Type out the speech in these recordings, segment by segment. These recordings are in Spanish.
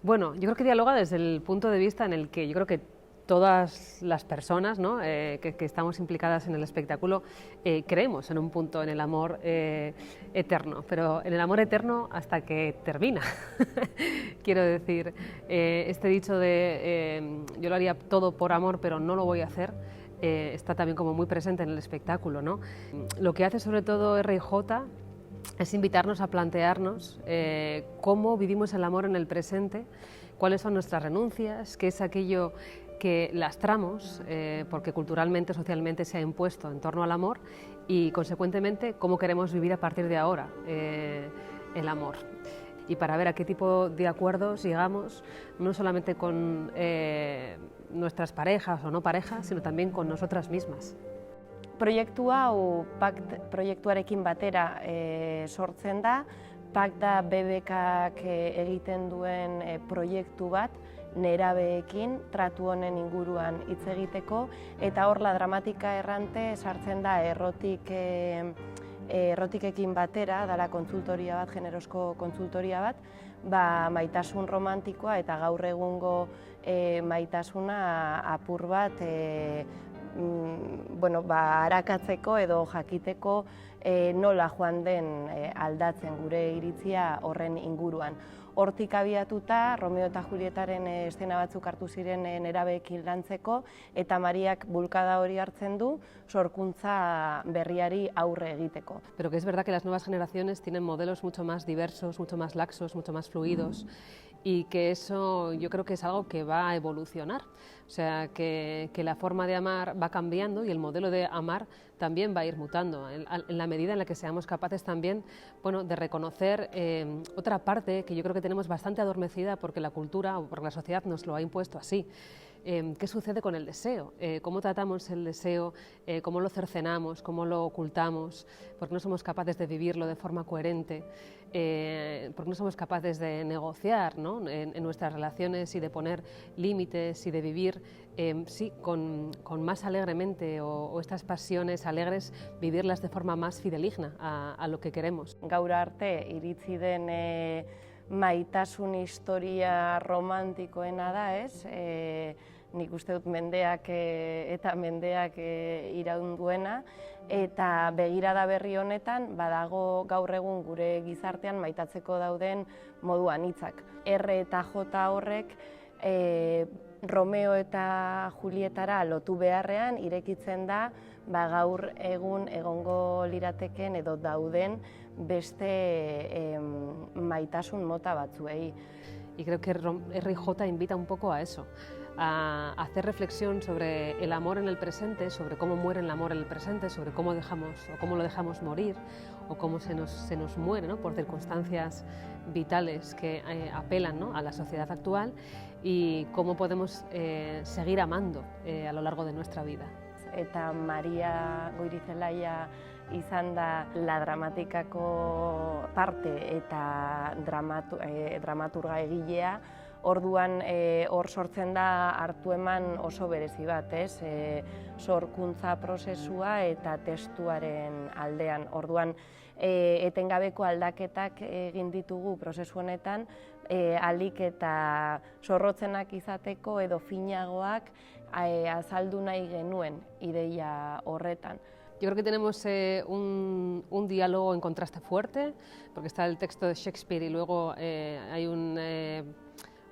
Bueno, yo creo que dialoga desde el punto de vista en el que yo creo que todas las personas, ¿no? Que estamos implicadas en el espectáculo creemos en un punto en el amor eterno, pero en el amor eterno hasta que termina. Quiero decir, este dicho de yo lo haría todo por amor pero no lo voy a hacer, está también como muy presente en el espectáculo, ¿no? Lo que hace sobre todo R&J es invitarnos a plantearnos cómo vivimos el amor en el presente, cuáles son nuestras renuncias, qué es aquello que lastramos porque culturalmente, socialmente se ha impuesto en torno al amor y, consecuentemente, cómo queremos vivir a partir de ahora el amor. Y para ver a qué tipo de acuerdos llegamos, no solamente con nuestras parejas o no parejas, sino también con nosotras mismas. Proiektu hau PACT proiektuarekin batera sortzen da. PACT da BBKak egiten duen proiektu bat nerabeekin tratu honen inguruan hitz egiteko, eta hor La Dramatika Errante sartzen da errotikekin batera, dala kontsultoria bat, generosko kontsultoria bat, maitasun romantikoa eta gaur egungo maitasuna apur bat arakatzeko edo jakiteko nola joan den aldatzen gure iritzia horren inguruan. Hortik abiatuta, Romeo eta Julietaren eszena batzuk hartu ziren nerabeekin lantzeko, eta Mariak bulkada hori hartzen du sorkuntza berriari aurre egiteko. Pero que es verdad que las nuevas generaciones tienen modelos mucho más diversos, mucho más laxos, mucho más fluidos, y que eso yo creo que es algo que va a evolucionar. O sea, que la forma de amar va cambiando y el modelo de amar también va a ir mutando, en la medida en la que seamos capaces también, bueno, de reconocer otra parte que yo creo que tenemos bastante adormecida porque la cultura o porque la sociedad nos lo ha impuesto así. ¿Qué sucede con el deseo? ¿Cómo tratamos el deseo? ¿Cómo lo cercenamos? ¿Cómo lo ocultamos? ¿Por qué no somos capaces de vivirlo de forma coherente? ¿Por qué no somos capaces de negociar, ¿no? en nuestras relaciones y de poner límites y de vivir sí, con más alegremente o estas pasiones alegres, vivirlas de forma más fideligna a lo que queremos? Gaur arte iritzi den maitasun historia romantikoena da, ez? Nik uste dut mendeak eta mendeak iraun duena, eta begirada berri honetan badago gaur egun gure gizartean maitatzeko dauden modu anitzak. R eta J horrek Romeo eta Julietara lotu beharrean irekitzen da gaur egun egongo lirateken edo dauden beste maitasun mota batzuei. Y creo que R&J invita un poco a eso, a hacer reflexión sobre el amor en el presente, sobre cómo muere el amor en el presente, sobre cómo lo dejamos morir o cómo se nos muere, ¿no? por circunstancias vitales que apelan, ¿no? a la sociedad actual, y cómo podemos seguir amando a lo largo de nuestra vida. Eta Maria Goirizelaia izan da La Dramatikako parte eta dramaturga egilea, orduan hor sortzen da hartu eman oso berezi bat, ez? Sorkuntza prozesua eta testuaren aldean. Orduan etengabeko aldaketak egin ditugu prozesu honetan, ahalik eta zorrotzenak izateko edo finagoak azaldu nahi genuen ideia horretan. Yo creo que tenemos un diálogo en contraste fuerte, porque está el texto de Shakespeare y luego hay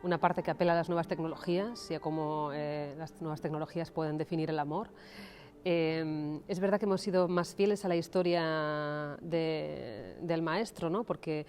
una parte que apela a las nuevas tecnologías y a cómo las nuevas tecnologías pueden definir el amor. Es verdad que hemos sido más fieles a la historia del maestro, ¿no? Porque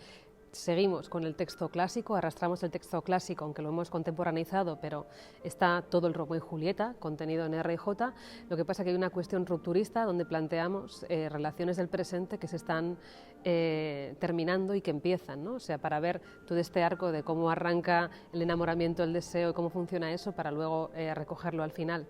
seguimos con el texto clásico, arrastramos el texto clásico, aunque lo hemos contemporaneizado, pero está todo el Romeo y Julieta contenido en R&J. Lo que pasa es que hay una cuestión rupturista donde planteamos relaciones del presente que se están terminando y que empiezan, ¿no? O sea, para ver todo este arco de cómo arranca el enamoramiento, el deseo y cómo funciona eso para luego recogerlo al final.